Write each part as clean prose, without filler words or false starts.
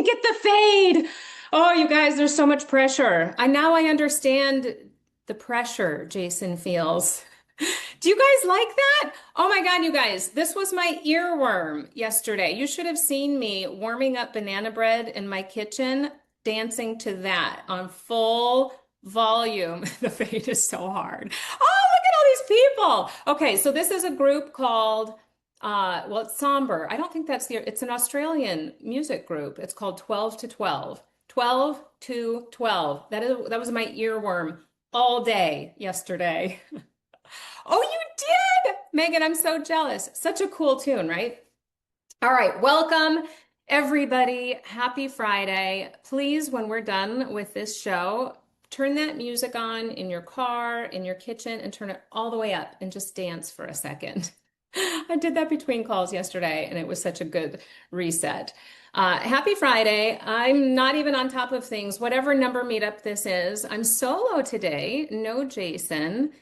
get the fade. Oh, you guys, there's so much pressure. I understand the pressure Jason feels. Do you guys like that? Oh my God, you guys, this was my earworm yesterday. You should have seen me warming up banana bread in my kitchen, dancing to that on full volume. The fade is so hard. Oh, look at all these people. Okay, so this is a group called well, it's Somber. I don't think it's an Australian music group. It's called 12 to 12. 12 to 12. That was my earworm all day yesterday. Oh, you did! Megan, I'm so jealous. Such a cool tune, right? All right, welcome everybody. Happy Friday. Please, when we're done with this show, turn that music on in your car, in your kitchen, and turn it all the way up and just dance for a second. I did that between calls yesterday, and it was such a good reset. Happy Friday. I'm not even on top of things, whatever number meetup this is. I'm solo today, no Jason.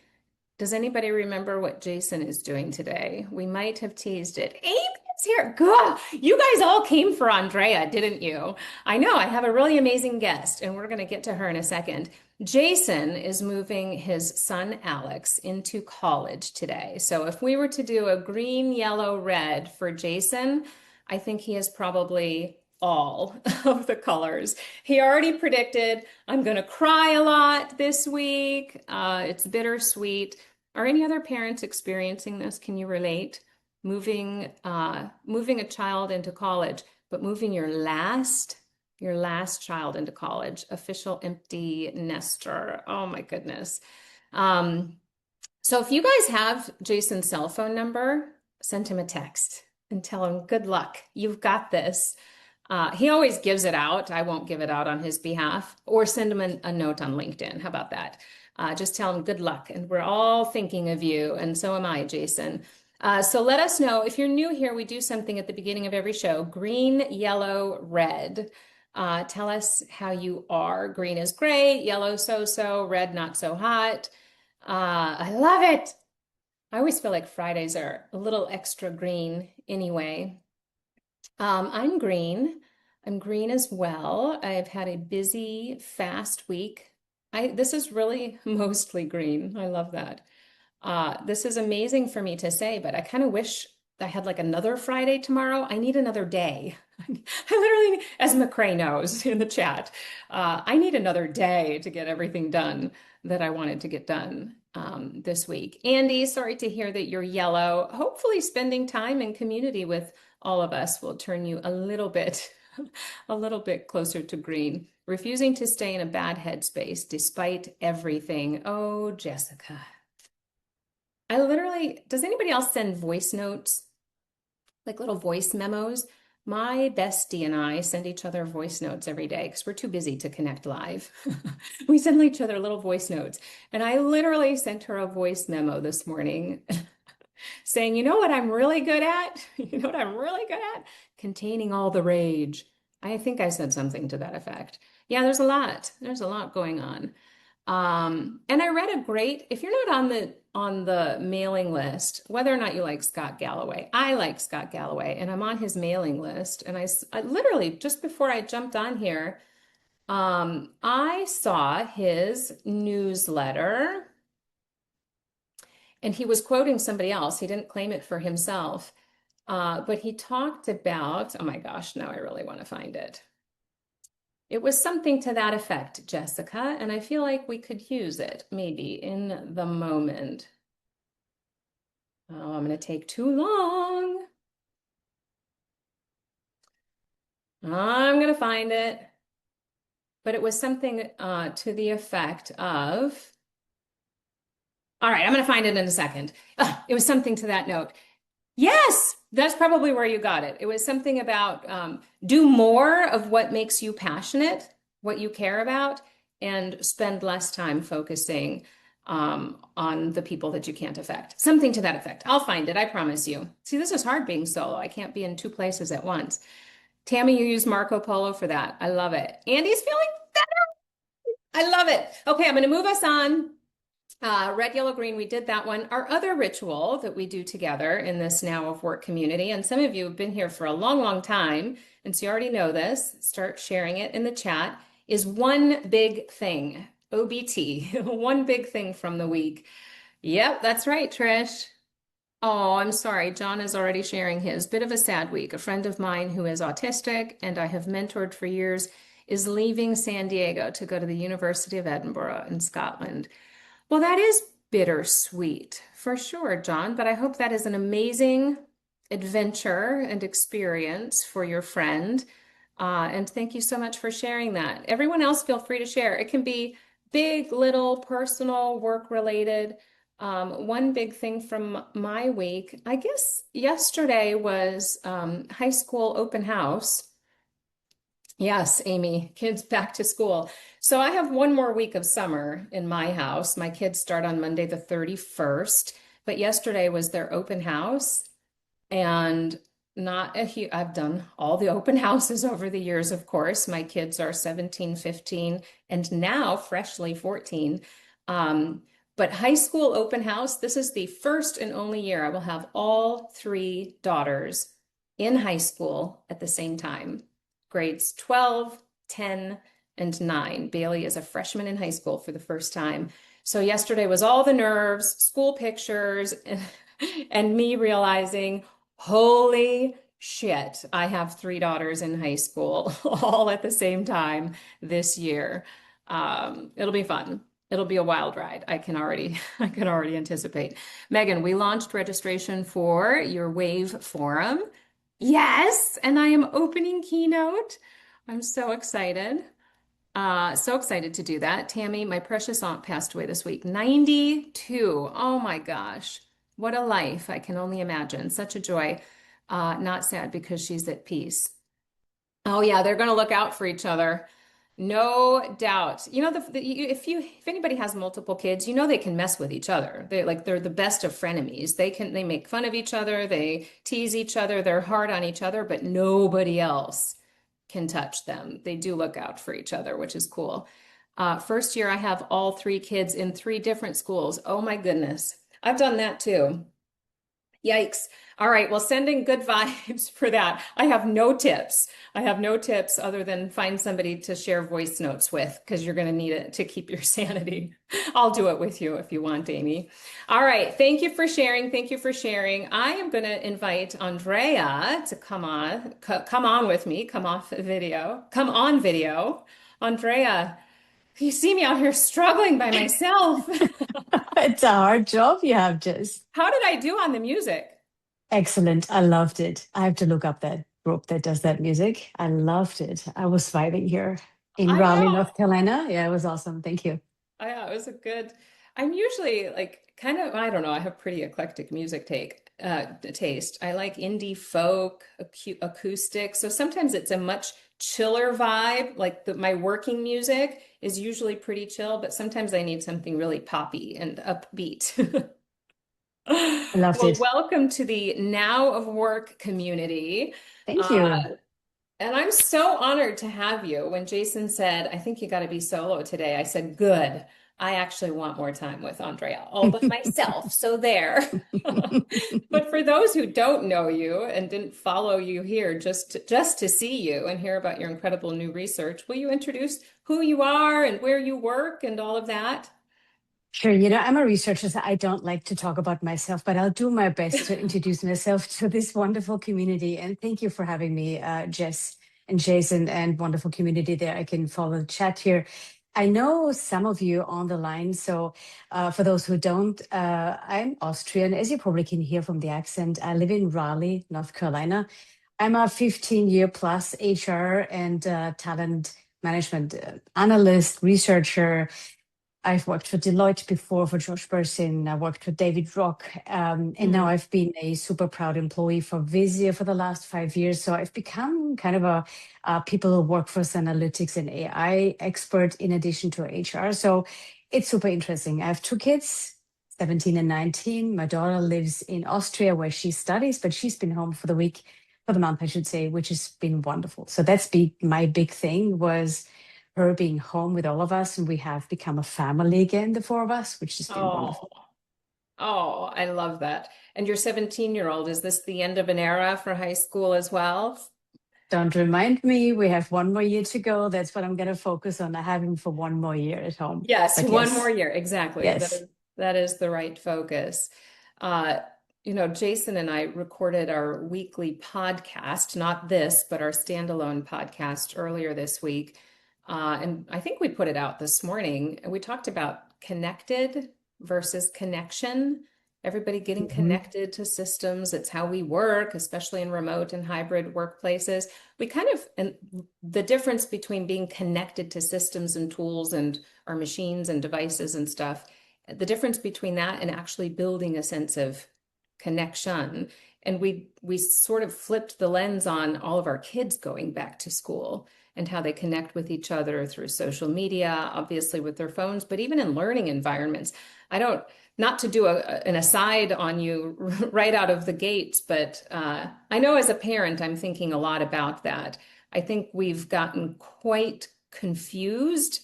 Does anybody remember what Jason is doing today? We might have teased it. Amy is here. Good. You guys all came for Andrea, didn't you? I know. I have a really amazing guest, and we're going to get to her in a second. Jason is moving his son Alex into college today. So if we were to do a green, yellow, red for Jason, I think he is probably all of the colors. He already predicted, I'm going to cry a lot this week. It's bittersweet. Are any other parents experiencing this? Can you relate? Moving a child into college, but moving your last child into college, official empty nester. Oh my goodness. So if you guys have Jason's cell phone number, send him a text and tell him good luck. You've got this. He always gives it out. I won't give it out on his behalf, or send him a note on LinkedIn. How about that? Just tell him good luck. And we're all thinking of you. And so am I, Jason. So let us know. If you're new here, we do something at the beginning of every show, green, yellow, red. Tell us how you are. Green is great, yellow so-so, red not so hot. I love it. I always feel like Fridays are a little extra green anyway. I'm green. I'm green as well. I've had a busy, fast week. This is really mostly green. I love that. This is amazing for me to say, but I kind of wish I had like another Friday tomorrow. I need another day. I literally, as McCrae knows in the chat, I need another day to get everything done that I wanted to get done this week. Andy, sorry to hear that you're yellow. Hopefully spending time in community with all of us will turn you a little bit closer to green. Refusing to stay in a bad headspace despite everything. Oh, Jessica. Does anybody else send voice notes? Like little voice memos? My bestie and I send each other voice notes every day because we're too busy to connect live. We send each other little voice notes. And I literally sent her a voice memo this morning saying, you know what I'm really good at? You know what I'm really good at? Containing all the rage. I think I said something to that effect. Yeah, there's a lot. There's a lot going on. And I read if you're not on the mailing list, whether or not you like Scott Galloway, I like Scott Galloway, and I'm on his mailing list. And I literally, just before I jumped on here, I saw his newsletter, and he was quoting somebody else. He didn't claim it for himself, but he talked about, oh my gosh, now I really want to find it. It was something to that effect, Jessica, and I feel like we could use it maybe in the moment. Oh, I'm going to take too long. I'm going to find it. But it was something to the effect of, all right, I'm going to find it in a second. It was something to that note. Yes, that's probably where you got it. It was something about do more of what makes you passionate, what you care about, and spend less time focusing on the people that you can't affect. Something to that effect. I'll find it, I promise you. See, this is hard being solo. I can't be in two places at once. Tammy, you use Marco Polo for that. I love it. Andy's feeling better. I love it. Okay, I'm going to move us on. Red, yellow, green, we did that one. Our other ritual that we do together in this Now of Work community, and some of you have been here for a long, long time, and so you already know this, start sharing it in the chat, is one big thing, OBT, one big thing from the week. Yep, that's right, Trish. Oh, I'm sorry. John is already sharing his. Bit of a sad week. A friend of mine who is autistic and I have mentored for years is leaving San Diego to go to the University of Edinburgh in Scotland. Well, that is bittersweet for sure, John, but I hope that is an amazing adventure and experience for your friend. And thank you so much for sharing that. Everyone else, feel free to share. It can be big, little, personal, work related. One big thing from my week, I guess yesterday was high school open house. Yes, Amy, kids back to school. So I have one more week of summer in my house. My kids start on Monday the 31st, but yesterday was their open house and not a huge, I've done all the open houses over the years, of course. My kids are 17, 15, and now freshly 14. But high school open house, this is the first and only year I will have all three daughters in high school at the same time grades 12, 10, and 9. Bailey is a freshman in high school for the first time. So yesterday was all the nerves, school pictures, and me realizing, holy shit, I have three daughters in high school all at the same time this year. It'll be fun. It'll be a wild ride. I can already anticipate. Megan, we launched registration for your Wave Forum. Yes, and I am opening keynote. I'm so excited. So excited to do that. Tammy, my precious aunt passed away this week, 92. Oh my gosh. What a life. I can only imagine. Such a joy. Not sad because she's at peace. Oh yeah, they're going to look out for each other. No doubt. You know, if anybody has multiple kids, you know they can mess with each other. They're the best of frenemies. They make fun of each other, they tease each other, they're hard on each other, but nobody else can touch them. They do look out for each other, which is cool. First year, I have all three kids in three different schools. Oh my goodness. I've done that too. Yikes. All right. Well, sending good vibes for that. I have no tips. I have no tips other than find somebody to share voice notes with because you're going to need it to keep your sanity. I'll do it with you if you want, Amy. All right. Thank you for sharing. Thank you for sharing. I am going to invite Andrea to come on with me, come on video. Andrea, you see me out here struggling by myself. It's a hard job you have, Jess. How did I do on the music? Excellent. I loved it. I have to look up that group that does that music. I loved it. I was vibing here in I Raleigh, know. North Carolina. Yeah, it was awesome. Thank you. Yeah, it was a good. I'm usually like kind of, I don't know, I have pretty eclectic music taste. I like indie folk, acoustic. So sometimes it's a much chiller vibe. Like my working music is usually pretty chill, but sometimes I need something really poppy and upbeat. I loved Well, it. welcome to the Now of Work community. Thank Uh, you. and I'm so honored to have you. When Jason said, I think you got to be solo today, I said, good. I actually want more time with Andrea all by myself. So there. But for those who don't know you and didn't follow you here just to see you and hear about your incredible new research, will you introduce who you are and where you work and all of that? Sure. I'm a researcher, so I don't like to talk about myself, but I'll do my best to introduce myself to this wonderful community. And thank you for having me, Jess and Jason, and wonderful community there. I can follow the chat here. I know some of you on the line. So, for those who don't, I'm Austrian, as you probably can hear from the accent. I live in Raleigh, North Carolina. I'm a 15-year plus HR and talent management analyst, researcher. I've worked for Deloitte before, for Josh Bersin. I worked for David Rock. And now Hmm. I've been a super proud employee for Visio for the last 5 years. So I've become kind of a people workforce analytics and AI expert in addition to HR. So it's super interesting. I have two kids, 17 and 19. My daughter lives in Austria where she studies, but she's been home for the month, I should say, which has been wonderful. So that's my big thing was her being home with all of us, and we have become a family again, the four of us, which has been Oh, wonderful. oh, I love that. And your 17-year-old, is this the end of an era for high school as well? Don't remind me, we have one more year to go. That's what I'm going to focus on. I have him for one more year at home. Yes, But one more yes, year. Exactly. yes. That is the right focus. Uh, Jason and I recorded our weekly podcast, not this, but our standalone podcast earlier this week. And I think we put it out this morning. And we talked about connected versus connection. Everybody getting Mhm. connected to systems. It's how we work, especially in remote and hybrid workplaces. We kind of, and the difference between being connected to systems and tools and our machines and devices and stuff, the difference between that and actually building a sense of connection. And we sort of flipped the lens on all of our kids going back to school and how they connect with each other through social media, obviously with their phones, but even in learning environments. I don't, not to do an aside on you right out of the gates, but I know as a parent, I'm thinking a lot about that. I think we've gotten quite confused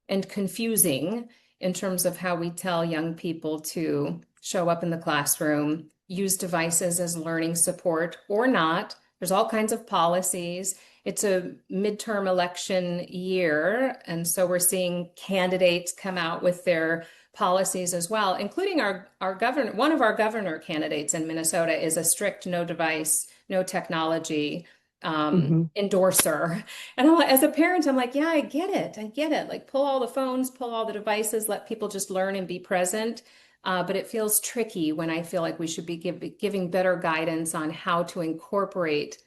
and confusing in terms of how we tell young people to show up in the classroom, use devices as learning support or not. There's all kinds of policies. It's a midterm election year, and so we're seeing candidates come out with their policies as well, including our governor. One of our governor candidates in Minnesota is a strict no device, no technology Mhm. endorser. And as a parent, I'm like, yeah, I get it. I get it. Like, pull all the phones, pull all the devices, let people just learn and be present. But it feels tricky when I feel like we should be giving better guidance on how to incorporate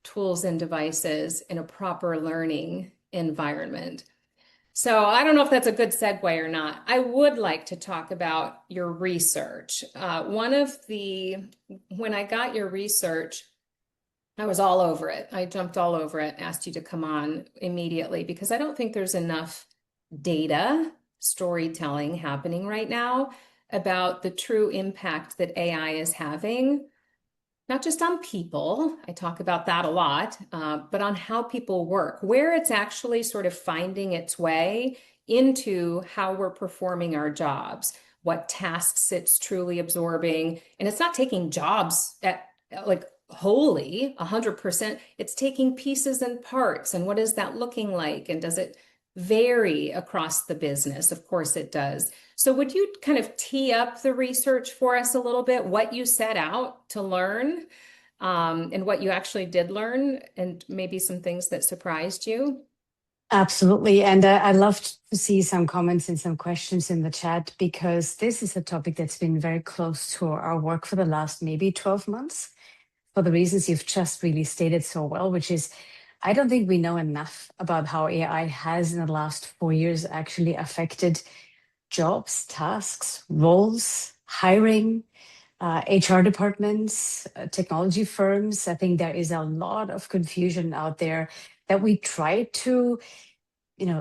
tools and devices in a proper learning environment. So I don't know if that's a good segue or not. I would like to talk about your research. When I got your research, I was all over it. I jumped all over it, asked you to come on immediately because I don't think there's enough data storytelling happening right now about the true impact that AI is having, not just on people, I talk about that a lot, but on how people work, where it's actually sort of finding its way into how we're performing our jobs, what tasks it's truly absorbing. And it's not taking jobs at like wholly 100%. It's taking pieces and parts. And what is that looking like? And does it vary across the business? Of course it does. So would you kind of tee up the research for us a little bit, what you set out to learn, and what you actually did learn, and maybe some things that surprised you? Absolutely. And I loved to see some comments and some questions in the chat because this is a topic that's been very close to our work for the last maybe 12 months for the reasons you've just really stated so well, which is I don't think we know enough about how AI has in the last 4 years actually affected jobs, tasks, roles, hiring, HR departments, technology firms. I think there is a lot of confusion out there that we try to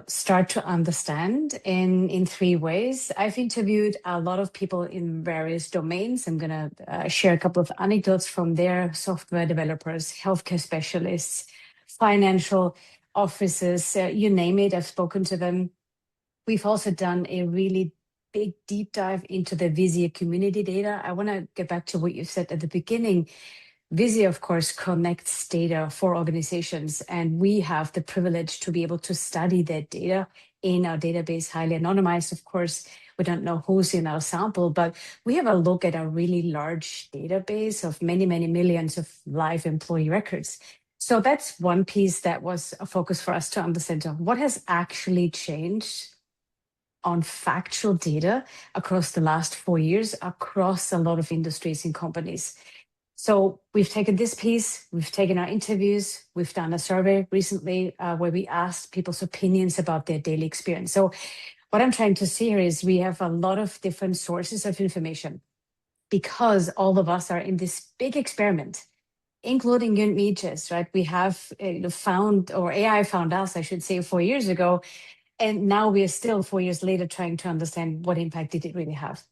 start to understand in three ways. I've interviewed a lot of people in various domains. I'm going to share a couple of anecdotes from there: software developers, healthcare specialists, financial offices, you name it. I've spoken to them. We've also done a really big deep dive into the Visio community data. I want to get back to what you said at the beginning. Visio, of course, connects data for organizations, and we have the privilege to be able to study that data in our database, highly anonymized. Of course, we don't know who's in our sample, but we have a look at a really large database of many, many millions of live employee records. So that's one piece that was a focus for us to understand what has actually changed on factual data across the last 4 years, across a lot of industries and companies. So we've taken this piece, we've taken our interviews, we've done a survey recently where we asked people's opinions about their daily experience. So what I'm trying to see here is we have a lot of different sources of information because all of us are in this big experiment, including you and me, Jess, right? We have found, or AI found us, I should say, 4 years ago. And now we are still 4 years later trying to understand what impact did it really have.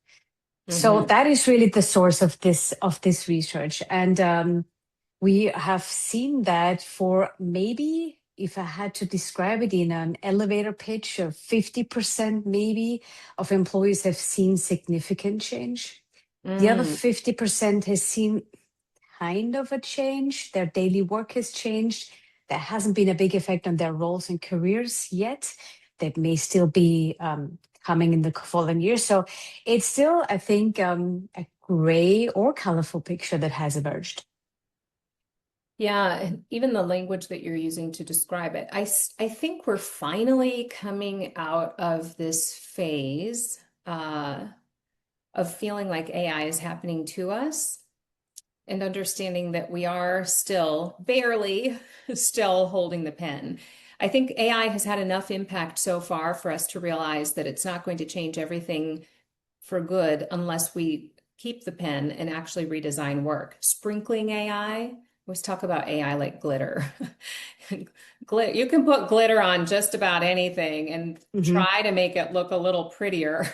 So Mhm. that is really the source of this research, and we have seen that for maybe if I had to describe it in an elevator pitch, 50% maybe of employees have seen significant change. The other Mm. 50% has seen kind of a change. Their daily work has changed. There hasn't been a big effect on their roles and careers yet. That may still be coming in the following years. So it's still, I think, a gray or colorful picture that has emerged. Yeah, and even the language that you're using to describe it, I think we're finally coming out of this phase of feeling like AI is happening to us and understanding that we are still barely still holding the pen. I think AI has had enough impact so far for us to realize that it's not going to change everything for good unless we keep the pen and actually redesign work. Sprinkling AI, always talk about AI like glitter. You can put glitter on just about anything and Mhm. try to make it look a little prettier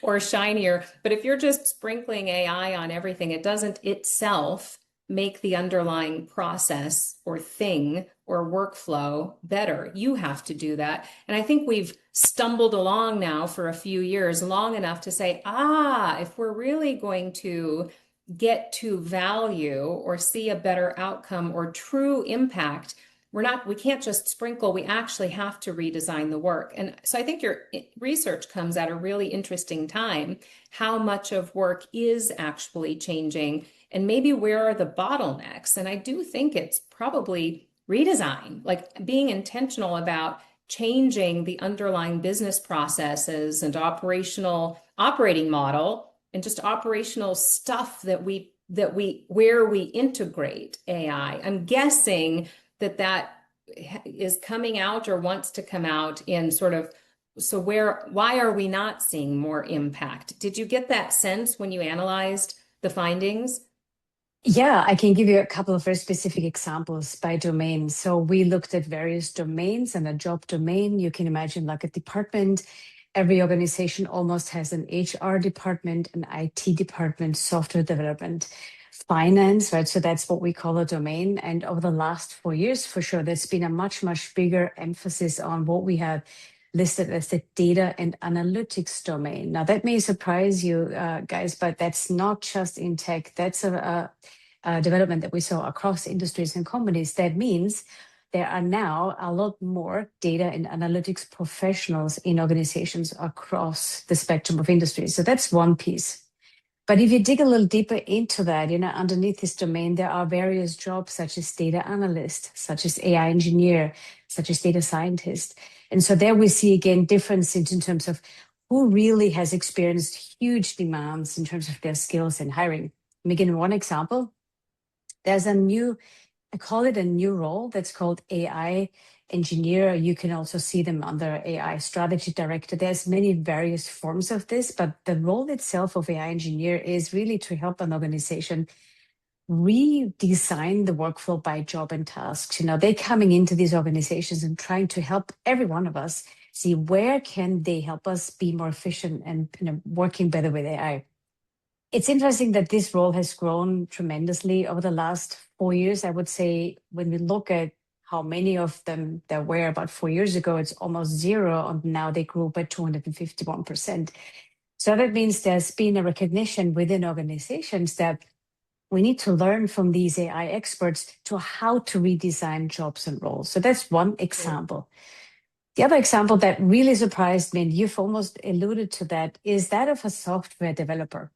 or shinier. But if you're just sprinkling AI on everything, it doesn't itself make the underlying process or thing or workflow better. You have to do that. And I think we've stumbled along now for a few years, long enough to say, if we're really going to get to value or see a better outcome or true impact, we can't just sprinkle, we actually have to redesign the work. And so I think your research comes at a really interesting time, how much of work is actually changing and maybe where are the bottlenecks. And I do think it's probably redesign, like being intentional about changing the underlying business processes and operating model and just operational stuff that we where we integrate AI. I'm guessing that is coming out or wants to come out in sort of, so why are we not seeing more impact? Did you get that sense when you analyzed the findings? Yeah, I can give you a couple of very specific examples by domain. So we looked at various domains and a job domain. You can imagine like a department. Every organization almost has an HR department, an IT department, software development, finance, right? So that's what we call a domain. And over the last 4 years, for sure, there's been a much, much bigger emphasis on what we have listed as the data and analytics domain. Now, that may surprise you guys, but that's not just in tech. That's a development that we saw across industries and companies. That means there are now a lot more data and analytics professionals in organizations across the spectrum of industries. So that's one piece. But if you dig a little deeper into that, underneath this domain, there are various jobs such as data analyst, such as AI engineer, such as data scientist. And so there we see again differences in terms of who really has experienced huge demands in terms of their skills and hiring. Let me give one example. There's I call it a new role that's called AI engineer. You can also see them under AI strategy director. There's many various forms of this, but the role itself of AI engineer is really to help an organization redesign the workflow by job and tasks. They're coming into these organizations and trying to help every one of us see where can they help us be more efficient and working better with AI. It's interesting that this role has grown tremendously over the last 4 years. I would say when we look at how many of them there were about 4 years ago, it's almost zero, and now they grew by 251%. So that means there's been a recognition within organizations that we need to learn from these AI experts to how to redesign jobs and roles. So that's one example. The other example that really surprised me, and you've almost alluded to that, is that of a software developer.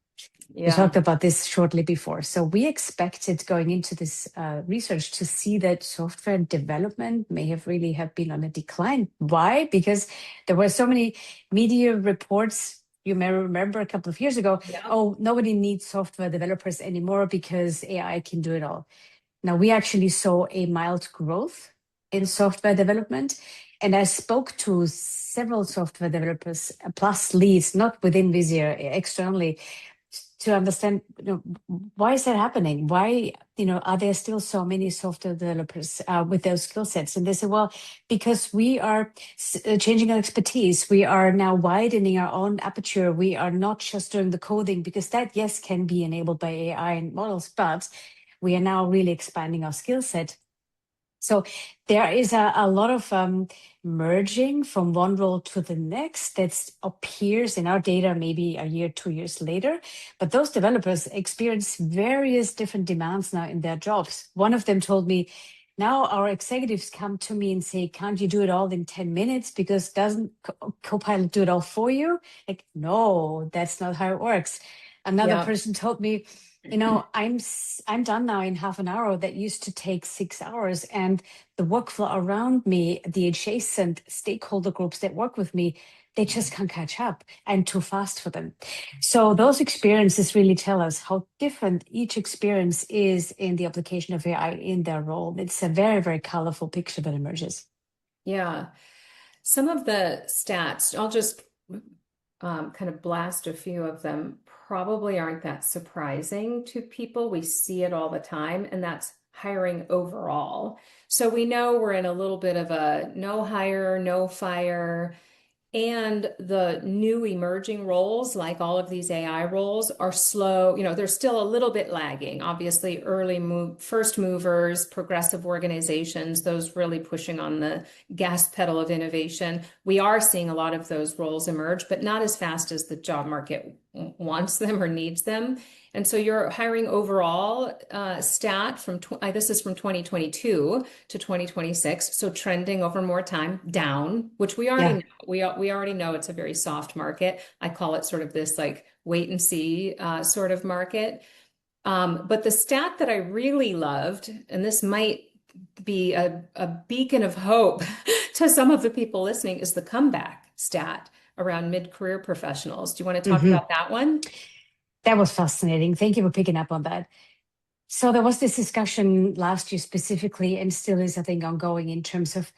We Yeah. talked about this shortly before. So we expected going into this research to see that software development may have really have been on a decline. Why? Because there were so many media reports. You may remember a couple of years ago, Yeah. oh, nobody needs software developers anymore because AI can do it all. Now, we actually saw a mild growth in software development. And I spoke to several software developers, plus leads, not within Visier, externally, to understand, why is that happening? Why, are there still so many software developers with those skill sets? And they said, well, because we are changing our expertise. We are now widening our own aperture. We are not just doing the coding, because that, yes, can be enabled by AI and models, but we are now really expanding our skill set. So there is a lot of merging from one role to the next that appears in our data maybe a year, 2 years later. But those developers experience various different demands now in their jobs. One of them told me, now our executives come to me and say, can't you do it all in 10 minutes? Because doesn't Copilot do it all for you? Like, no, that's not how it works. Another Yeah. person told me, I'm done now in half an hour. That used to take 6 hours, and the workflow around me, the adjacent stakeholder groups that work with me, they just can't catch up. I'm too fast for them. So those experiences really tell us how different each experience is in the application of AI in their role. It's a very, very colorful picture that emerges. Yeah. Some of the stats, I'll just kind of blast a few of them, probably aren't that surprising to people. We see it all the time, and that's hiring overall. So we know we're in a little bit of a no hire, no fire. And the new emerging roles, like all of these AI roles, are slow. They're still a little bit lagging. Obviously, first movers, progressive organizations, those really pushing on the gas pedal of innovation. We are seeing a lot of those roles emerge, but not as fast as the job market wants them or needs them. And so your hiring overall stat this is from 2022 to 2026, so trending over more time down, which we already Yeah. know. We already know it's a very soft market. I call it sort of this like wait and see sort of market. But the stat that I really loved, and this might be a beacon of hope to some of the people listening, is the comeback stat around mid-career professionals. Do you want to talk Hmm. about that one? That was fascinating. Thank you for picking up on that. So there was this discussion last year specifically, and still is, I think, ongoing in terms of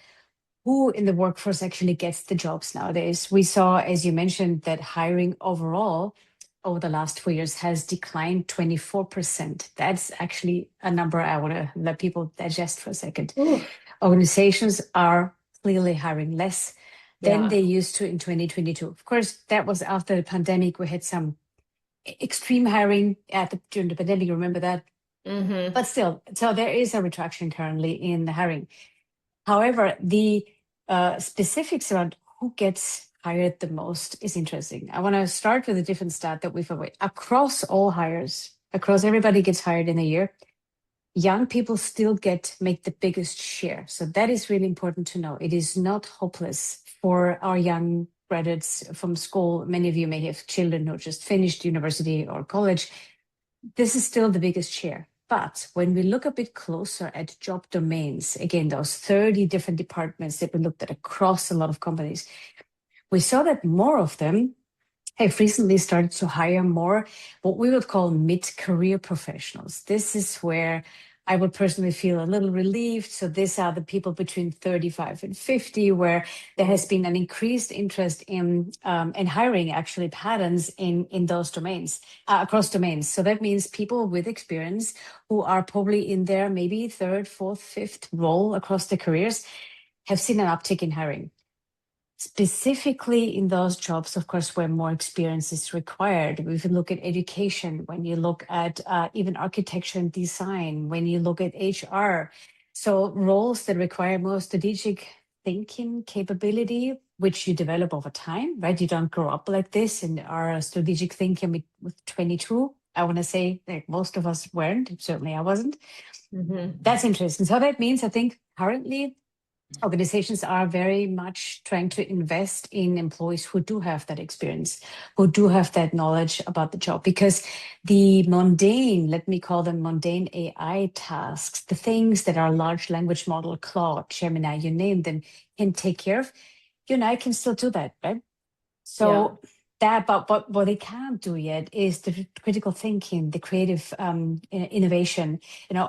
who in the workforce actually gets the jobs nowadays. We saw, as you mentioned, that hiring overall over the last 4 years has declined 24%. That's actually a number I want to let people digest for a second. Ooh, Organizations are clearly hiring less than yeah. they used to in 2022. Of course, that was after the pandemic. We had some extreme hiring during the pandemic. You remember that? Hmm. But still, so there is a retraction currently in the hiring. However, the specifics around who gets hired the most is interesting. I want to start with a different stat that we've avoided. Across all hires, across everybody gets hired in a year, young people still make the biggest share. So that is really important to know. It is not hopeless for our young graduates from school. Many of you may have children who just finished university or college. This is still the biggest share. But when we look a bit closer at job domains, again, those 30 different departments that we looked at across a lot of companies, we saw that more of them have recently started to hire more what we would call mid-career professionals. This is where I would personally feel a little relieved. So these are the people between 35 and 50, where there has been an increased interest in hiring actually patterns in those domains, across domains. So that means people with experience who are probably in their maybe third, fourth, fifth role across their careers have seen an uptick in hiring. Specifically in those jobs, of course, where more experience is required. If you look at education, when you look at even architecture and design, when you look at HR, so roles that require more strategic thinking capability, which you develop over time, right? You don't grow up like this and are a strategic thinker with 22. I want to say that most of us weren't. Certainly I wasn't. Hmm. That's interesting. So that means I think currently organizations are very much trying to invest in employees who do have that experience, who do have that knowledge about the job, because the mundane, let me call them mundane AI tasks, the things that our large language model, Claude, Gemini, you name them, can take care of, you and I can still do that, right? Yeah. So that, but what they can't do yet is the critical thinking, the creative innovation,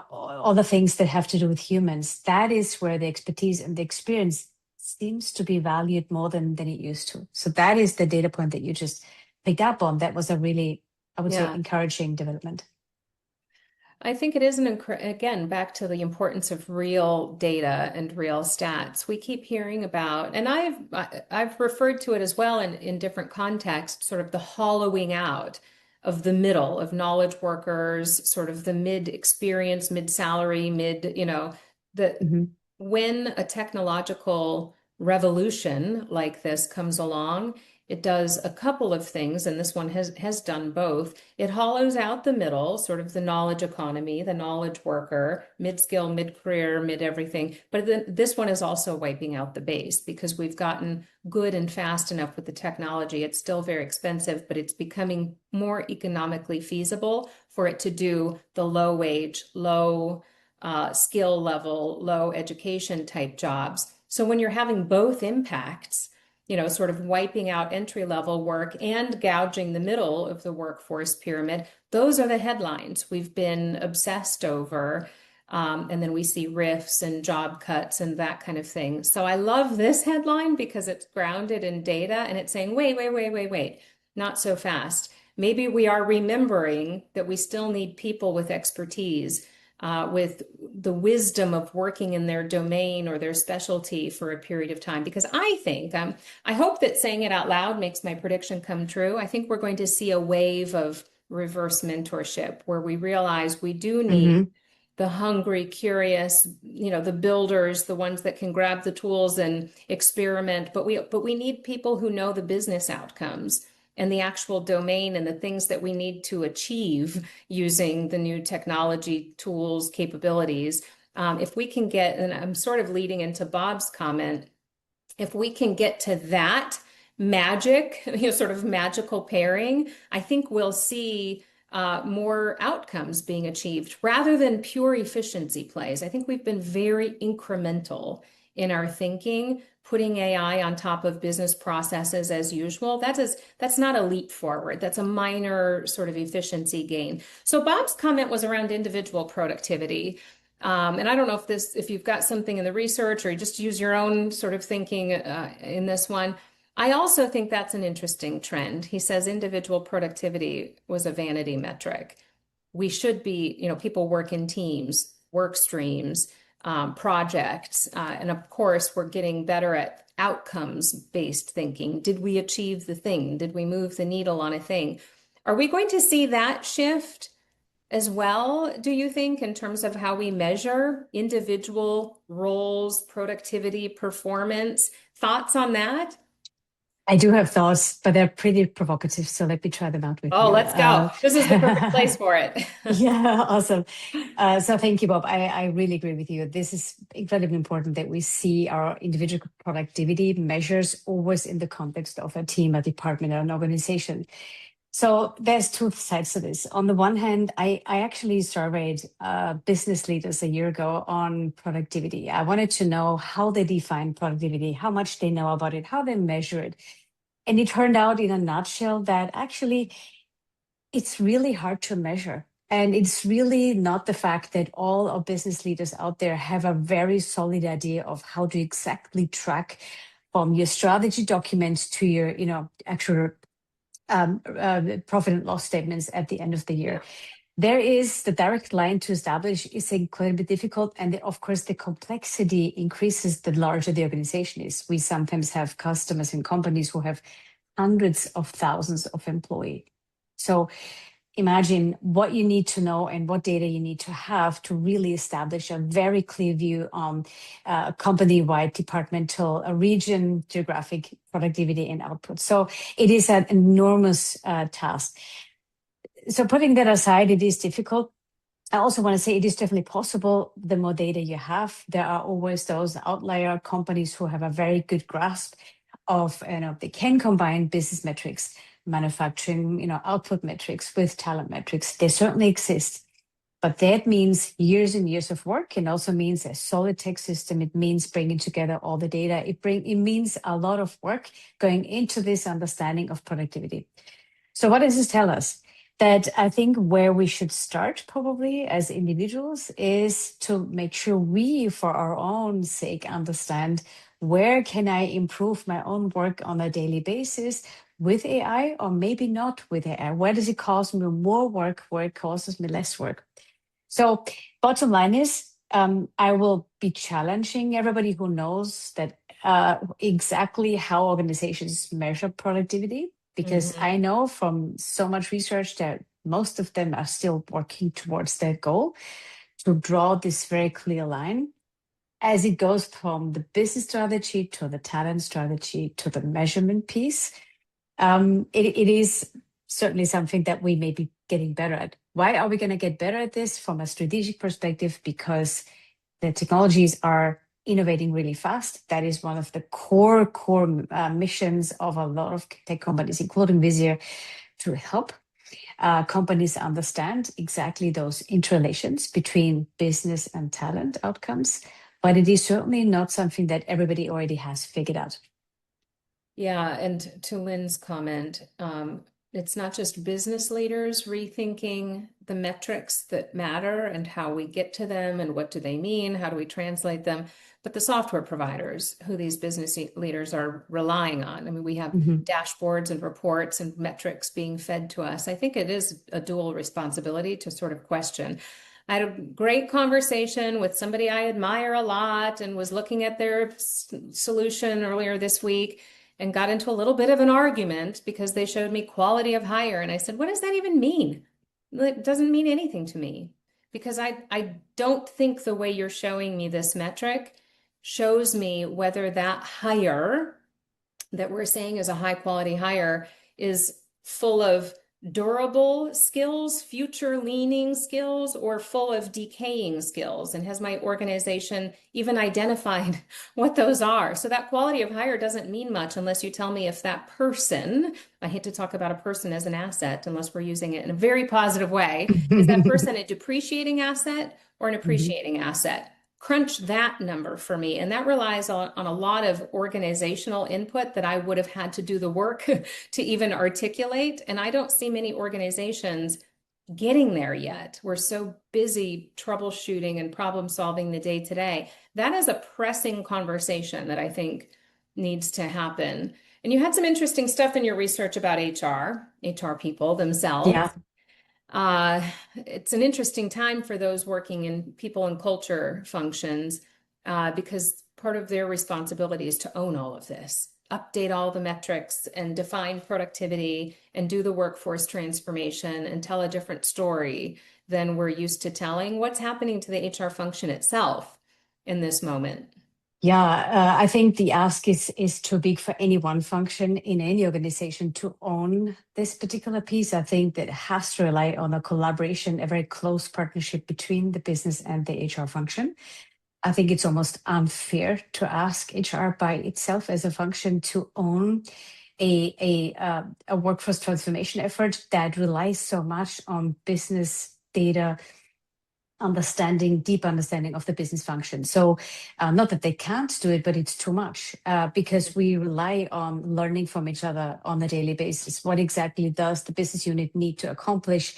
all the things that have to do with humans. That is where the expertise and the experience seems to be valued more than it used to. So that is the data point that you just picked up on. That was a really, I would say, Yeah. encouraging development. I think it is again, back to the importance of real data and real stats. We keep hearing about, and I've referred to it as well in different contexts, sort of the hollowing out of the middle of knowledge workers, sort of the mid experience, mid salary, the Mhm. when a technological revolution like this comes along, it does a couple of things, and this one has done both. It hollows out the middle, sort of the knowledge economy, the knowledge worker, mid-skill, mid-career, mid-everything. But then this one is also wiping out the base because we've gotten good and fast enough with the technology. It's still very expensive, but it's becoming more economically feasible for it to do the low wage, low skill level, low education type jobs. So when you're having both impacts, sort of wiping out entry level work and gouging the middle of the workforce pyramid, those are the headlines we've been obsessed over. And then we see rifts and job cuts and that kind of thing. So I love this headline because it's grounded in data and it's saying, wait, not so fast. Maybe we are remembering that we still need people with expertise, with the wisdom of working in their domain or their specialty for a period of time. Because I think, I hope that saying it out loud makes my prediction come true. I think we're going to see a wave of reverse mentorship where we realize we do need Hmm. the hungry, curious, the builders, the ones that can grab the tools and experiment, but we need people who know the business outcomes and the actual domain and the things that we need to achieve using the new technology tools, capabilities. If we can get, and I'm sort of leading into Bob's comment, if we can get to that magic, sort of magical pairing, I think we'll see more outcomes being achieved rather than pure efficiency plays. I think we've been very incremental in our thinking, putting AI on top of business processes as usual. That's not a leap forward. That's a minor sort of efficiency gain. So Bob's comment was around individual productivity. And I don't know if you've got something in the research or you just use your own sort of thinking in this one. I also think that's an interesting trend. He says individual productivity was a vanity metric. We should be, people work in teams, work streams, projects. And of course, we're getting better at outcomes-based thinking. Did we achieve the thing? Did we move the needle on a thing? Are we going to see that shift as well, do you think, in terms of how we measure individual roles, productivity, performance? Thoughts on that? I do have thoughts, but they're pretty provocative. So let me try them out with Oh, you. let's go. This is the perfect place for it. Yeah, awesome. So thank you, Bob. I really agree with you. This is incredibly important that we see our individual productivity measures always in the context of a team, a department, or an organization. So there's two sides to this. On the one hand, I actually surveyed business leaders a year ago on productivity. I wanted to know how they define productivity, how much they know about it, how they measure it. And it turned out in a nutshell that actually it's really hard to measure. And it's really not the fact that all our business leaders out there have a very solid idea of how to exactly track from your strategy documents to your, actual profit and loss statements at the end of the year. There is the direct line to establish is incredibly difficult. And of course, the complexity increases the larger the organization is. We sometimes have customers and companies who have hundreds of thousands of employees. So imagine what you need to know and what data you need to have to really establish a very clear view on company-wide, departmental, region, geographic productivity and output. So it is an enormous task. So putting that aside, it is difficult. I also want to say it is definitely possible. The more data you have, there are always those outlier companies who have a very good grasp of, they can combine business metrics, manufacturing, output metrics with talent metrics. They certainly exist. But that means years and years of work, and also means a solid tech system. It means bringing together all the data. It means a lot of work going into this understanding of productivity. So what does this tell us? That I think where we should start probably as individuals is to make sure we, for our own sake, understand where can I improve my own work on a daily basis with AI or maybe not with AI? Where does it cause me more work? Where it causes me less work? So bottom line is, I will be challenging everybody who knows that exactly how organizations measure productivity, because Mhm. I know from so much research that most of them are still working towards that goal to draw this very clear line. as it goes from the business strategy to the talent strategy to the measurement piece, it is certainly something that we may be getting better at. Why are we going to get better at this from a strategic perspective? Because the technologies are innovating really fast. That is one of the core missions of a lot of tech companies, including Visier, to help companies understand exactly those interrelations between business and talent outcomes. But it is certainly not something that everybody already has figured out. Yeah, and to Lynn's comment, it's not just business leaders rethinking the metrics that matter and how we get to them and what do they mean, how do we translate them, but the software providers who these business leaders are relying on. I mean, we have Mhm. dashboards and reports and metrics being fed to us. I think it is a dual responsibility to sort of question. I had a great conversation with somebody I admire a lot and was looking at their solution earlier this week and got into a little bit of an argument because they showed me quality of hire. And I said, what does that even mean? It doesn't mean anything to me because I don't think the way you're showing me this metric shows me whether that hire that we're saying is a high quality hire is full of durable skills, future leaning skills, or full of decaying skills? And has my organization even identified what those are? So that quality of hire doesn't mean much unless you tell me if that person, I hate to talk about a person as an asset unless we're using it in a very positive way, is that person a depreciating asset or an Mhm. appreciating asset? Crunch that number for me. And that relies on a lot of organizational input that I would have had to do the work to even articulate. And I don't see many organizations getting there yet. We're so busy troubleshooting and problem solving the day to day. That is a pressing conversation that I think needs to happen. And you had some interesting stuff in your research about HR people themselves. Yeah. It's an interesting time for those working in people and culture functions because part of their responsibility is to own all of this, update all the metrics and define productivity and do the workforce transformation and tell a different story than we're used to telling. What's happening to the HR function itself in this moment? Yeah, I think the ask is too big for any one function in any organization to own this particular piece. I think that it has to rely on a collaboration, a very close partnership between the business and the HR function. I think it's almost unfair to ask HR by itself as a function to own a workforce transformation effort that relies so much on business data understanding, deep understanding of the business function. So, not that they can't do it, but it's too much because we rely on learning from each other on a daily basis. What exactly does the business unit need to accomplish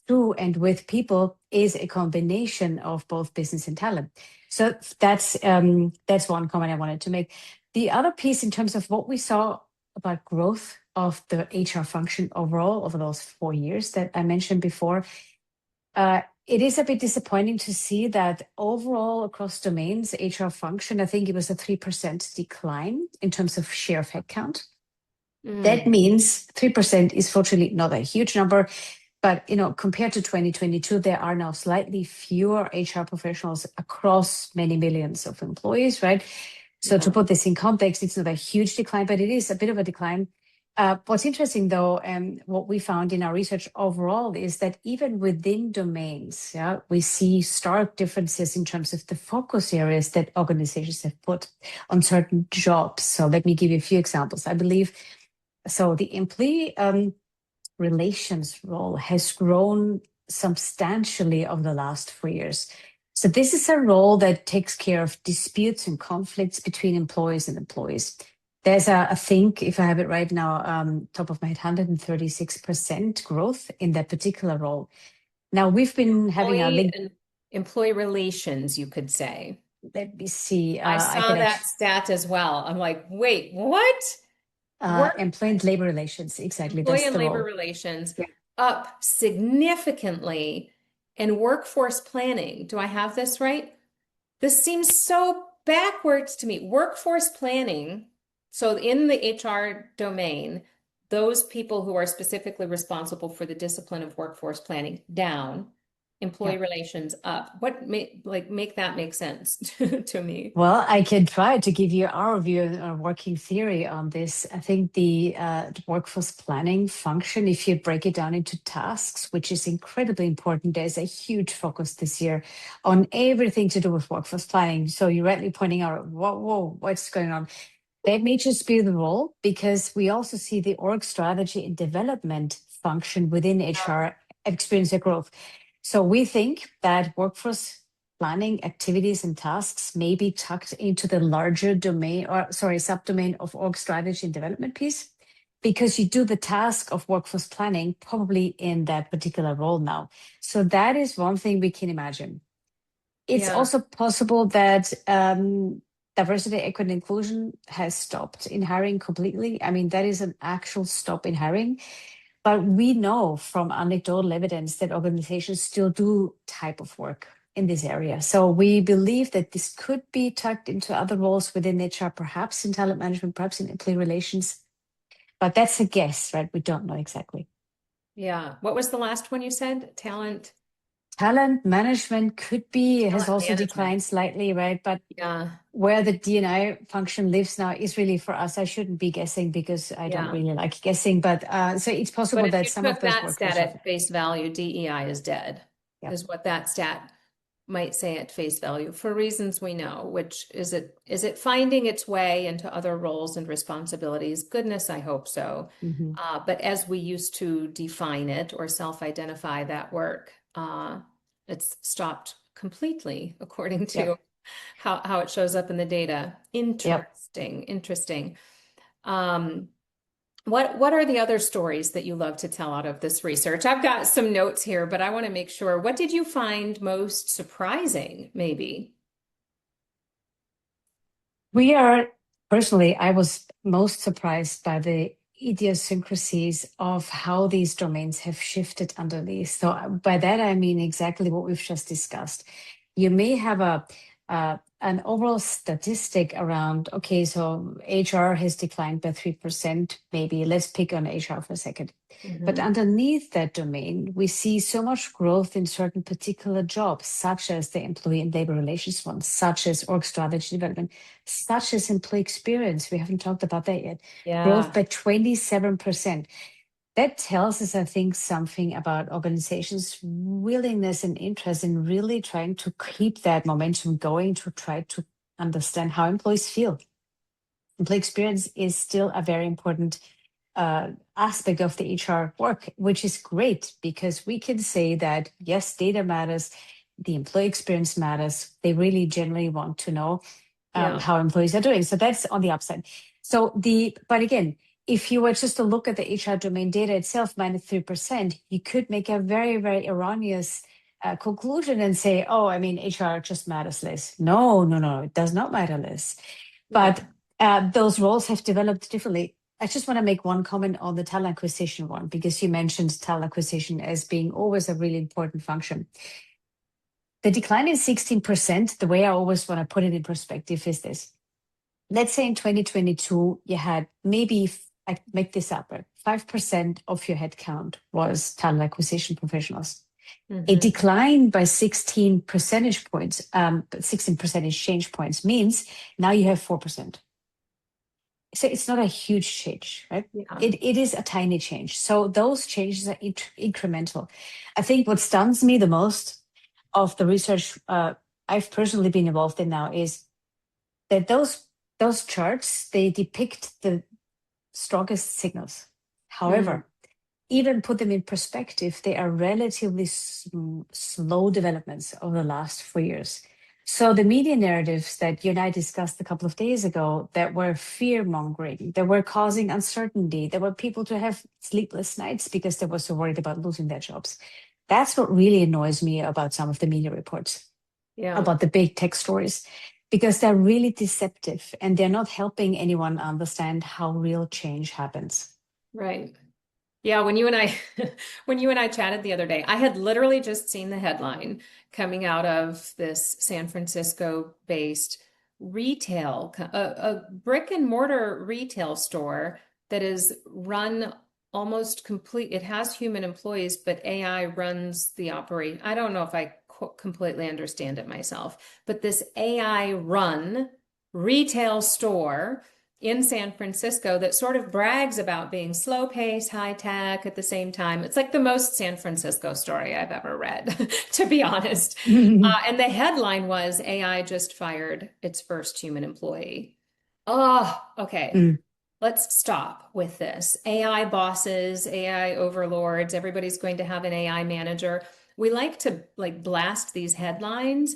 through and with people is a combination of both business and talent. So that's one comment I wanted to make. The other piece, in terms of what we saw about growth of the HR function overall over those 4 years that I mentioned before, it is a bit disappointing to see that overall across domains, HR function, I think it was a 3% decline in terms of share of headcount. That Mm. means 3% is fortunately not a huge number, but compared to 2022, there are now slightly fewer HR professionals across many millions of employees, right? So to Yeah. put this in context, it's not a huge decline, but it is a bit of a decline. What's interesting, though, and what we found in our research overall is that even within domains, yeah, we see stark differences in terms of the focus areas that organizations have put on certain jobs. So let me give you a few examples. I believe so. The employee relations role has grown substantially over the last 4 years. So this is a role that takes care of disputes and conflicts between employees and employees. There's I think, if I have it right now, top of my head, 136% growth in that particular role. Now we've been having a Employee link. and employee relations, you could say. Let me see. I I saw can that actually stat as well. I'm like, wait, what? Work, employee and labor relations. Exactly, employee that's and the labor role. relations Yeah. up significantly in workforce planning. Do I have this right? This seems so backwards to me. Workforce planning, so in the HR domain, those people who are specifically responsible for the discipline of workforce planning, down. employee Yeah. relations up. What make that make sense to me? Well, I can try to give you our view and our working theory on this. I think the workforce planning function, if you break it down into tasks, which is incredibly important, there's a huge focus this year on everything to do with workforce planning. So you're rightly pointing out, whoa, what's going on? That may just be the role because we also see the org strategy and development function within HR experience their growth. So we think that workforce planning activities and tasks may be tucked into the larger domain or sorry, subdomain of org strategy and development piece because you do the task of workforce planning probably in that particular role now. So that is one thing we can imagine. It's Yeah. also possible that diversity, equity, and inclusion has stopped in hiring completely. I mean, that is an actual stop in hiring. But we know from anecdotal evidence that organizations still do type of work in this area. So we believe that this could be tucked into other roles within HR, perhaps in talent management, perhaps in employee relations. But that's a guess, right? We don't know exactly. Yeah. What was the last one you said? Talent management could be, has Talent also management. declined slightly, right? But Yeah. where the D&I function lives now is really for us. I shouldn't be guessing because I don't Yeah. really like guessing, but so it's But possible if that you some of took those that workers stat shuffle. at face value, DEI is dead, Yeah. is what that stat might say at face value for reasons we know, which is it finding its way into other roles and responsibilities? Goodness, I hope so. Hmm. But as we used to define it or self-identify that work, it's stopped completely according to Yep. how it shows up in the data. Yep. Interesting, interesting. Um, what are the other stories that you love to tell out of this research? I've got some notes here, but I want to make sure. What did you find most surprising, maybe? We are, personally, I was most surprised by the idiosyncrasies of how these domains have shifted underneath. So by that, I mean exactly what we've just discussed. You may have an overall statistic around, okay, so HR has declined by 3%, maybe. Let's pick on HR for a second. But Mhm. underneath that domain, we see so much growth in certain particular jobs, such as the employee and labor relations one, such as org strategy development, such as employee experience. We haven't talked about that yet. Growth Yeah, by 27%. That tells us, I think, something about organizations' willingness and interest in really trying to keep that momentum going to try to understand how employees feel. Employee experience is still a very important aspect of the HR work, which is great because we can say that yes, data matters, the employee experience matters. They really generally want to know yeah, how employees are doing. So that's on the upside. But again, if you were just to look at the HR domain data itself, -3%, you could make a very, very erroneous conclusion and say, oh, I mean, HR just matters less. No, no, no, it does not matter less. yeah, But those roles have developed differently. I just want to make one comment on the talent acquisition one, because you mentioned talent acquisition as being always a really important function. The decline in 16%, the way I always want to put it in perspective is this. Let's say in 2022, you had maybe, I make this up, right? 5% of your headcount was talent acquisition professionals. A hmm, decline by 16 percentage points, 16 percentage change points means now you have 4%. So it's not a huge change, right? yeah, It is a tiny change. So those changes are incremental. I think what stuns me the most of the research I've personally been involved in now is that those charts, they depict the strongest signals. mm, However, even put them in perspective, they are relatively slow developments over the last 4 years. So the media narratives that you and I discussed a couple of days ago that were fear mongering, that were causing uncertainty, that were people to have sleepless nights because they were so worried about losing their jobs. That's what really annoys me about some of the media reports, yeah, about the big tech stories, because they're really deceptive and they're not helping anyone understand how real change happens. right. Yeah, when you and I when you and I chatted the other day, I had literally just seen the headline coming out of this San Francisco-based a brick and mortar retail store that is run almost complete, it has human employees, but AI runs the operation. I don't know if I completely understand it myself, but this AI run retail store in San Francisco that sort of brags about being slow pace, high tech at the same time. It's like the most San Francisco story I've ever read, to be honest. And the headline was AI just fired its first human employee. Oh, okay. Mm, Let's stop with this. AI bosses, AI overlords, everybody's going to have an AI manager. We like to like blast these headlines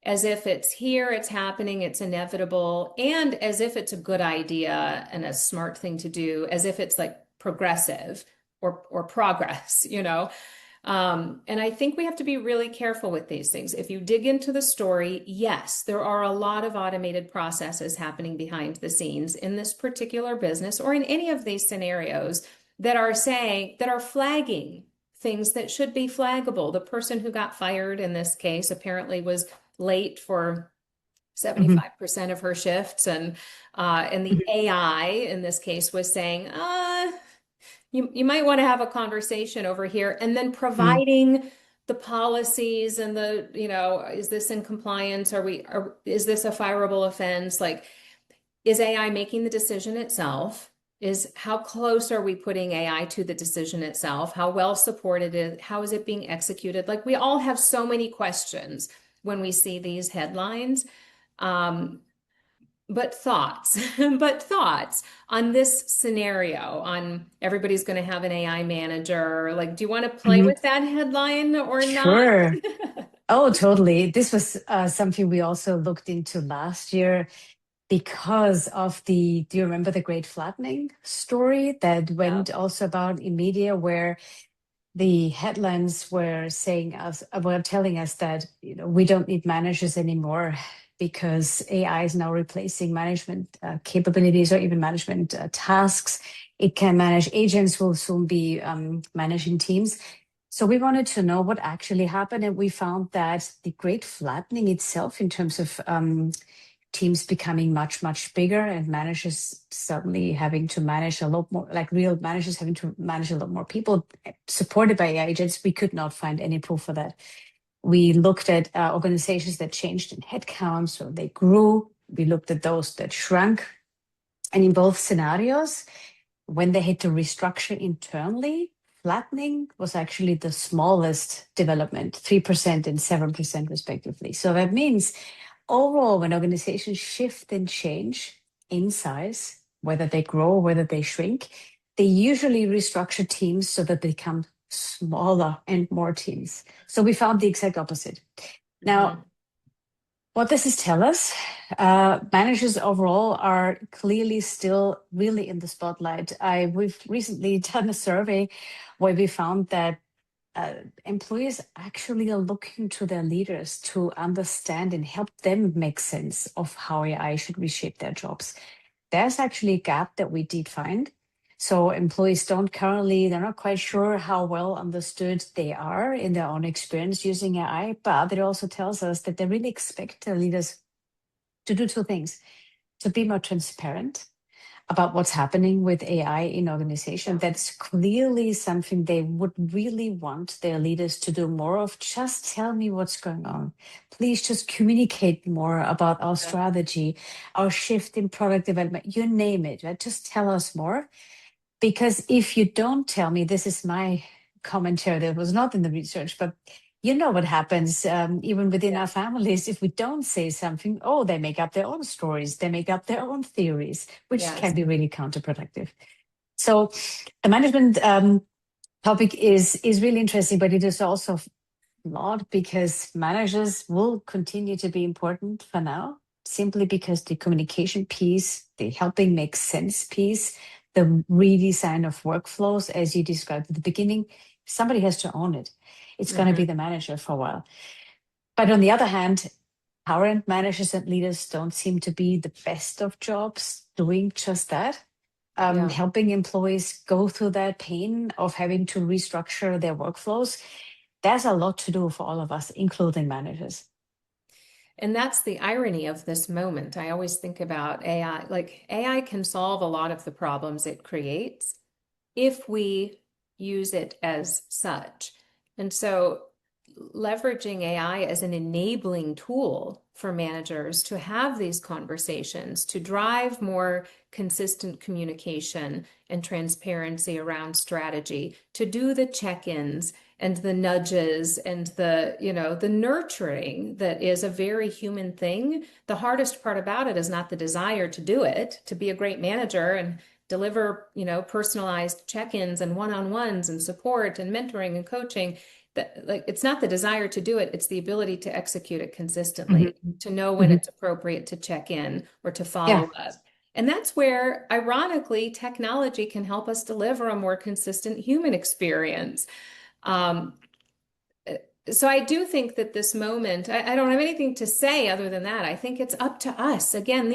as if it's here, it's happening, it's inevitable, and as if it's a good idea and a smart thing to do, as if it's like progressive or progress, you know? And I think we have to be really careful with these things. If you dig into the story, yes, there are a lot of automated processes happening behind the scenes in this particular business or in any of these scenarios that are saying, that are flagging things that should be flaggable. The person who got fired in this case apparently was late for mhm, 75% of her shifts, and the mhm, AI in this case was saying, you might want to have a conversation over here, and then mm, providing the policies and the, is this in compliance? Is this a fireable offense? Like, is AI making the decision itself? Is how close are we putting AI to the decision itself? How well supported is, how is it being executed? Like, we all have so many questions when we see these headlines. Um, but thoughts, but thoughts on this scenario, on everybody's going to have an AI manager. Like, do you want to play mhm. with that headline or not? Sure. Oh, totally. This was something we also looked into last year because of do you remember the Great Flattening story that Yeah. went also about in media where the headlines were telling us that, we don't need managers anymore because AI is now replacing management capabilities or even management tasks. It can manage agents, will soon be managing teams. So we wanted to know what actually happened, and we found that the great flattening itself, in terms of teams becoming much, much bigger and managers suddenly having to manage a lot more, like real managers having to manage a lot more people supported by AI agents, we could not find any proof for that. We looked at organizations that changed in headcount, so they grew. We looked at those that shrunk. And in both scenarios, when they had to restructure internally, flattening was actually the smallest development, 3% and 7% respectively. So that means overall, when organizations shift and change in size, whether they grow, whether they shrink, they usually restructure teams so that they become smaller and more teams. So we found the exact opposite. Now, Mhm. what does this tell us? Managers overall are clearly still really in the spotlight. We've recently done a survey where we found that employees actually are looking to their leaders to understand and help them make sense of how AI should reshape their jobs. There's actually a gap that we did find. So employees they're not quite sure how well understood they are in their own experience using AI, but it also tells us that they really expect their leaders to do two things: to be more transparent about what's happening with AI in organization. Yeah. That's clearly something they would really want their leaders to do more of. Just tell me what's going on. Please just communicate more about our Yeah. strategy, our shift in product development, you name it, right? Just tell us more. Because if you don't tell me, this is my commentary that was not in the research, but you know what happens even within Yeah. our families if we don't say something. Oh, they make up their own stories, they make up their own theories, which can Yes. be really counterproductive. So the management topic is really interesting, but it is also flawed because managers will continue to be important for now, simply because the communication piece, the helping make sense piece, the redesign of workflows, as you described at the beginning, somebody has to own it. It's going to be Hmm. the manager for a while. But on the other hand, current managers and leaders don't seem to be the best of jobs doing just that. Yeah. Helping employees go through that pain of having to restructure their workflows. There's a lot to do for all of us, including managers. And that's the irony of this moment. I always think about AI, like AI can solve a lot of the problems it creates if we use it as such. And so leveraging AI as an enabling tool for managers to have these conversations, to drive more consistent communication and transparency around strategy, to do the check-ins and the nudges and the nurturing that is a very human thing. The hardest part about it is not the desire to do it, to be a great manager and deliver, personalized check-ins and one-on-ones and support and mentoring and coaching. That, like, it's not the desire to do it, it's the ability to execute it consistently, Mhm. to know when Mhm. it's appropriate to check in or to Yeah. follow up. And that's where, ironically, technology can help us deliver a more consistent human experience. Um, so I do think that this moment, I don't have anything to say other than that. I think it's up to us. Again,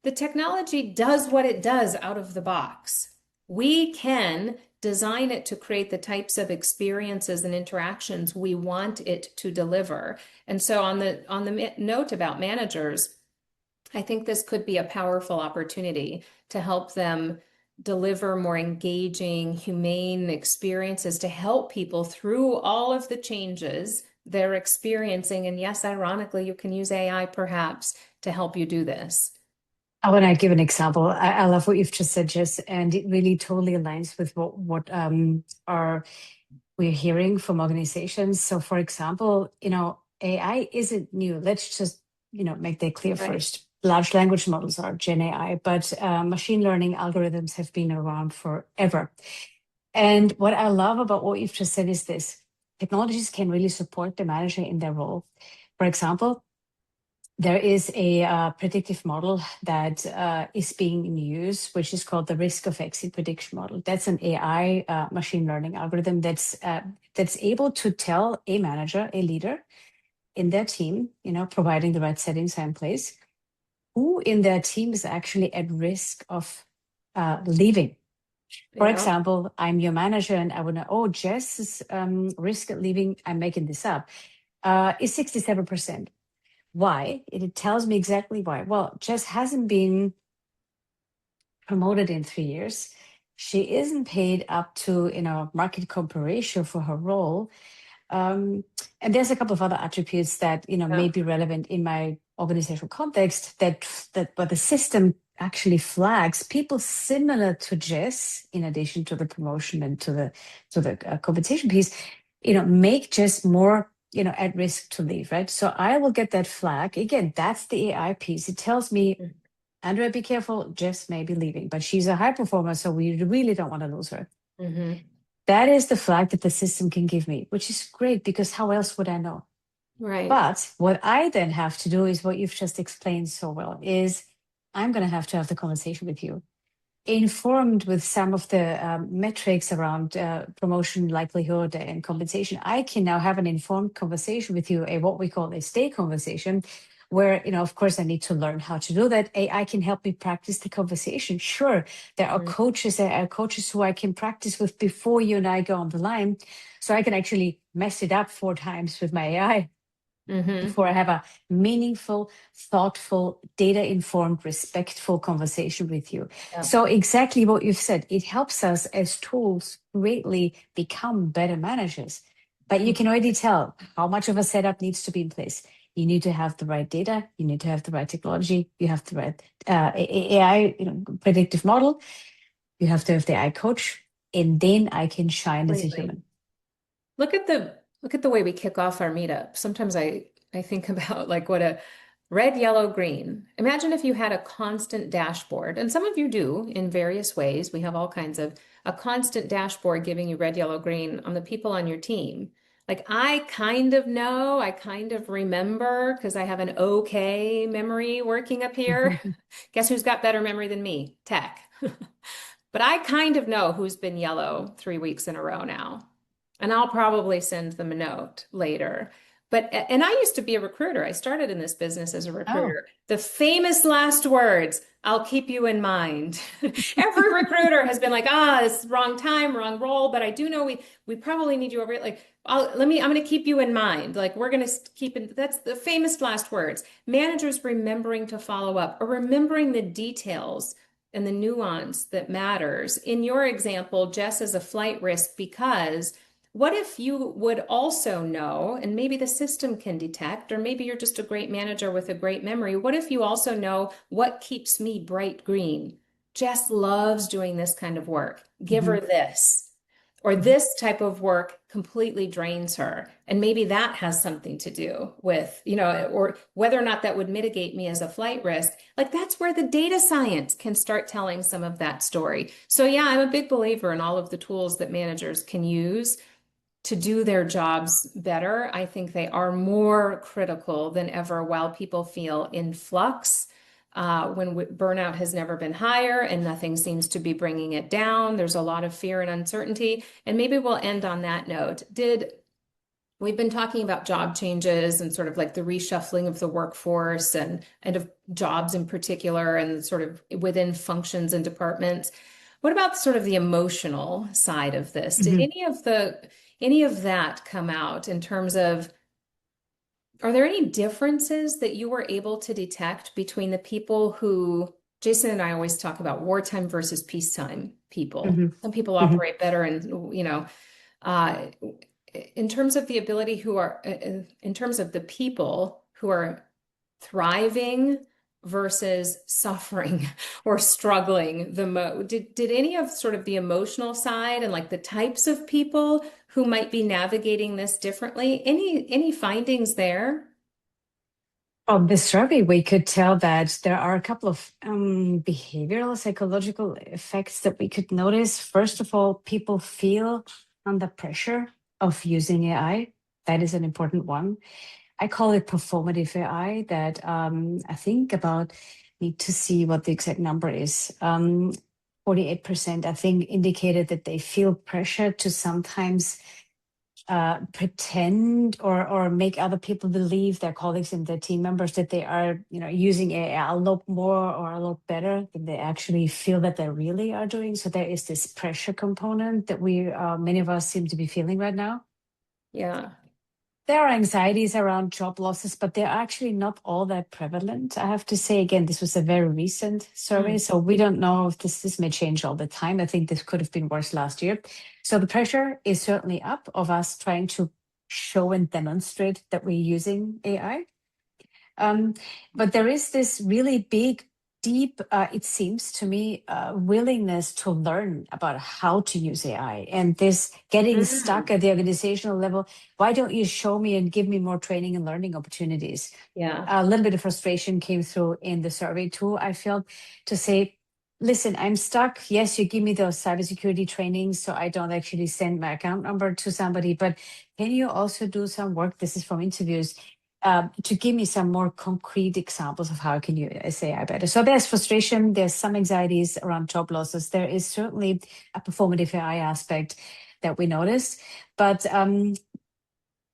the technology does what it does out of the box. We can design it to create the types of experiences and interactions we want it to deliver. And so on the note about managers, I think this could be a powerful opportunity to help them deliver more engaging, humane experiences to help people through all of the changes they're experiencing. And yes, ironically, you can use AI perhaps to help you do this. I want to give an example. I love what you've just said, Jess, and it really totally aligns with what our we're hearing from organizations. So, for example, AI isn't new. Let's just make that clear Right. first. Large language models are Gen AI, but machine learning algorithms have been around forever. And what I love about what you've just said is this: technologies can really support the manager in their role. For example, there is a predictive model that is being in use, which is called the risk of exit prediction model. That's an AI machine learning algorithm that's able to tell a manager, a leader in their team, providing the right settings are in place, who in their team is actually at risk of leaving. For Yeah. example, I'm your manager and I want to know, oh, Jess's risk of leaving, I'm making this up, is 67%. Why? It tells me exactly why. Well, Jess hasn't been promoted in 3 years. She isn't paid up to market comp ratio for her role. And there's a couple of other attributes that Yeah. may be relevant in my organizational context that but the system actually flags people similar to Jess, in addition to the promotion and to the compensation piece, make Jess more at risk to leave, right? So I will get that flag again. That's the AI piece. It tells me, Andrea, be careful. Jess may be leaving, but she's a high performer, so we really don't want to lose her. Mm-hmm. That is the flag that the system can give me, which is great because how else would I know? Right. But what I then have to do is what you've just explained so well is I'm going to have the conversation with you, informed with some of the metrics around promotion likelihood and compensation. I can now have an informed conversation with you, a what we call a stay conversation, where of course I need to learn how to do that. AI can help me practice the conversation. Sure, there are coaches who I can practice with before you and I go on the line, so I can actually mess it up 4 times with my AI Mm-hmm. before I have a meaningful, thoughtful, data informed, respectful conversation with you. Yeah. So, exactly what you've said, it helps us as tools greatly become better managers. But you can already tell how much of a setup needs to be in place. You need to have the right data, you need to have the right technology, you have the right AI, predictive model, you have to have the AI coach, and then I can shine as a Completely. human. Look at the way we kick off our meetup. Sometimes I think about like what a red, yellow, green. Imagine if you had a constant dashboard, and some of you do in various ways. We have all kinds of a constant dashboard giving you red, yellow, green on the people on your team. Like I kind of know, I kind of remember because I have an okay memory working up here. Guess who's got better memory than me? Tech. But I kind of know who's been yellow 3 weeks in a row now. And I'll probably send them a note later. And I used to be a recruiter. I started in this business as a Oh. recruiter. The famous last words, I'll keep you in mind. Every recruiter has been like, this is wrong time, wrong role, but I do know we probably need you over it. Like, I'm going to keep you in mind. Like, we're going to keep it. That's the famous last words. Managers remembering to follow up or remembering the details and the nuance that matters. In your example, Jess is a flight risk because what if you would also know, and maybe the system can detect, or maybe you're just a great manager with a great memory. What if you also know what keeps me bright green? Jess loves doing this kind of work. Give Hmm. her this. Or this type of work completely drains her. And maybe that has something to do with, or whether or not that would mitigate me as a flight risk. Like that's where the data science can start telling some of that story. So, yeah, I'm a big believer in all of the tools that managers can use to do their jobs better. I think they are more critical than ever while people feel in flux. When burnout has never been higher and nothing seems to be bringing it down, there's a lot of fear and uncertainty. And maybe we'll end on that note. We've been talking about job changes and sort of like the reshuffling of the workforce and of jobs in particular and sort of within functions and departments. What about sort of the emotional side of this? Did Hmm. any of that come out in terms of, are there any differences that you were able to detect between the people who, Jason and I always talk about wartime versus peacetime people. Hmm. Some people Hmm. operate better and, uh, in terms of the ability in terms of the people who are thriving versus suffering or struggling the most. Did any of sort of the emotional side and like the types of people who might be navigating this differently, any findings there? On this survey, we could tell that there are a couple of behavioral psychological effects that we could notice. First of all, people feel under pressure of using AI. That is an important one. I call it performative AI. That I think about, need to see what the exact number is. 48%, I think, indicated that they feel pressure to sometimes pretend or make other people believe, their colleagues and their team members, that they are, using AI a lot more or a lot better than they actually feel that they really are doing. So there is this pressure component that we, many of us, seem to be feeling right now. Yeah. There are anxieties around job losses, but they're actually not all that prevalent. I have to say, again, this was a very recent survey, Mm. so we don't know if this may change all the time. I think this could have been worse last year. So the pressure is certainly up of us trying to show and demonstrate that we're using AI. Um, but there is this really big, deep, it seems to me, willingness to learn about how to use AI. And this getting stuck Mm. at the organizational level, why don't you show me and give me more training and learning opportunities? Yeah. A little bit of frustration came through in the survey too. I felt to say, listen, I'm stuck. Yes, you give me those cybersecurity trainings so I don't actually send my account number to somebody, but can you also do some work? This is from interviews, to give me some more concrete examples of how I can use AI better. So there's frustration, there's some anxieties around job losses. There is certainly a performative AI aspect that we noticed, but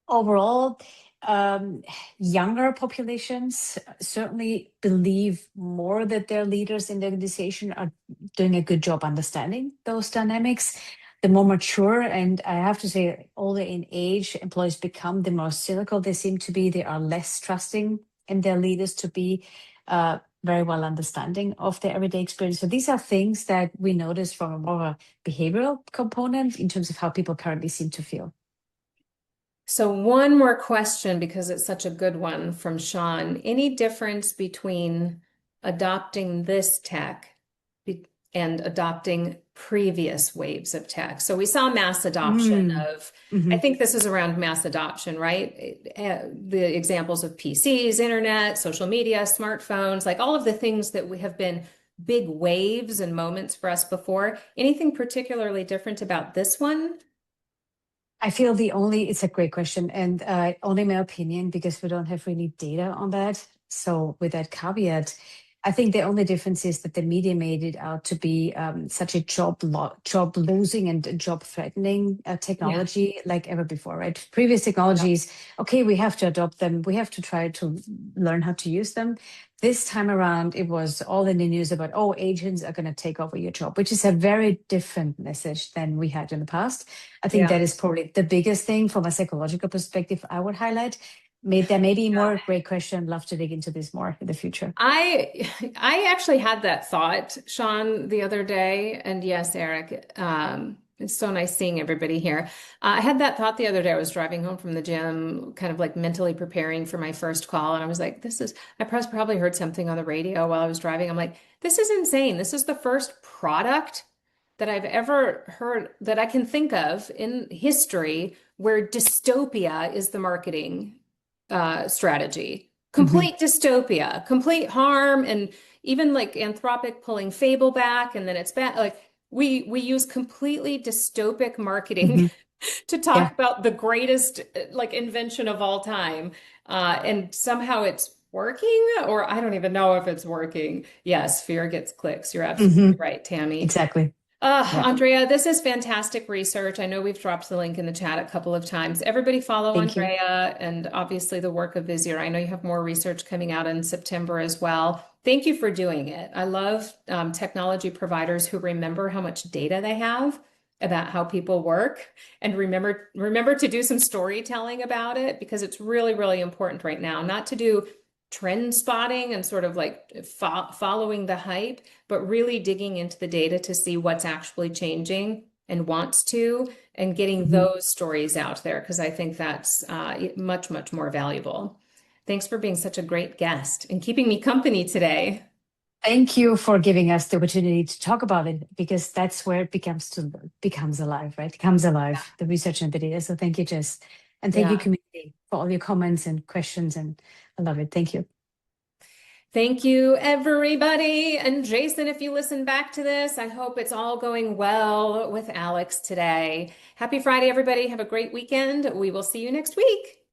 overall, um, younger populations certainly believe more that their leaders in the organization are doing a good job understanding those dynamics. The more mature, and I have to say, older in age, employees become, the more cynical they seem to be. They are less trusting in their leaders to be very well understanding of their everyday experience. So these are things that we notice from a more of a behavioral component in terms of how people currently seem to feel. So one more question because it's such a good one from Sean. Any difference between adopting this tech and adopting previous waves of tech? So we saw mass adoption Mm. of, I Hmm. think this is around mass adoption, right? The examples of PCs, internet, social media, smartphones, like all of the things that we have been big waves and moments for us before. Anything particularly different about this one? I feel it's a great question, and only my opinion because we don't have really data on that. So, with that caveat, I think the only difference is that the media made it out to be such a job losing and job threatening Yeah. technology like ever before, right? Previous technologies, okay, we have to adopt them, we have to try to learn how to use them. This time around, it was all in the news about, oh, agents are going to take over your job, which is a very different message than we had in the past. I think Yeah. that is probably the biggest thing from a psychological perspective I would highlight. There may be more great question. Love to dig into this more in the future. I actually had that thought, Sean, the other day, and yes, Eric, it's so nice seeing everybody here. I had that thought the other day. I was driving home from the gym, kind of like mentally preparing for my first call, and I was like, I probably heard something on the radio while I was driving. I'm like, this is insane. This is the first product that I've ever heard that I can think of in history where dystopia is the marketing strategy. Hmm. Complete dystopia, complete harm, and even like Anthropic pulling Fable back, and then it's bad. Like we use completely dystopic marketing Hmm. to talk Yeah. about the greatest like invention of all time, and somehow it's working, or I don't even know if it's working. Yes, fear gets clicks. You're Hmm. absolutely right, Tammy. Exactly. Yeah. Andrea, this is fantastic research. I know we've dropped the link in the chat a couple of times. Everybody follow Thank you. Andrea and obviously the work of Vizier. I know you have more research coming out in September as well. Thank you for doing it. I love technology providers who remember how much data they have about how people work and remember to do some storytelling about it because it's really, really important right now, not to do trend spotting and sort of like following the hype, but really digging into the data to see what's actually changing and wants to, and getting Mhm. those stories out there because I think that's much, much more valuable. Thanks for being such a great guest and keeping me company today. Thank you for giving us the opportunity to talk about it because that's where it becomes alive, right? It comes alive, the research and the data. So thank you, Jess. And thank you, Yeah. community, for all your comments and questions. And I love it. Thank you. Thank you, everybody. And Jason, if you listen back to this, I hope it's all going well with Alex today. Happy Friday, everybody. Have a great weekend. We will see you next week.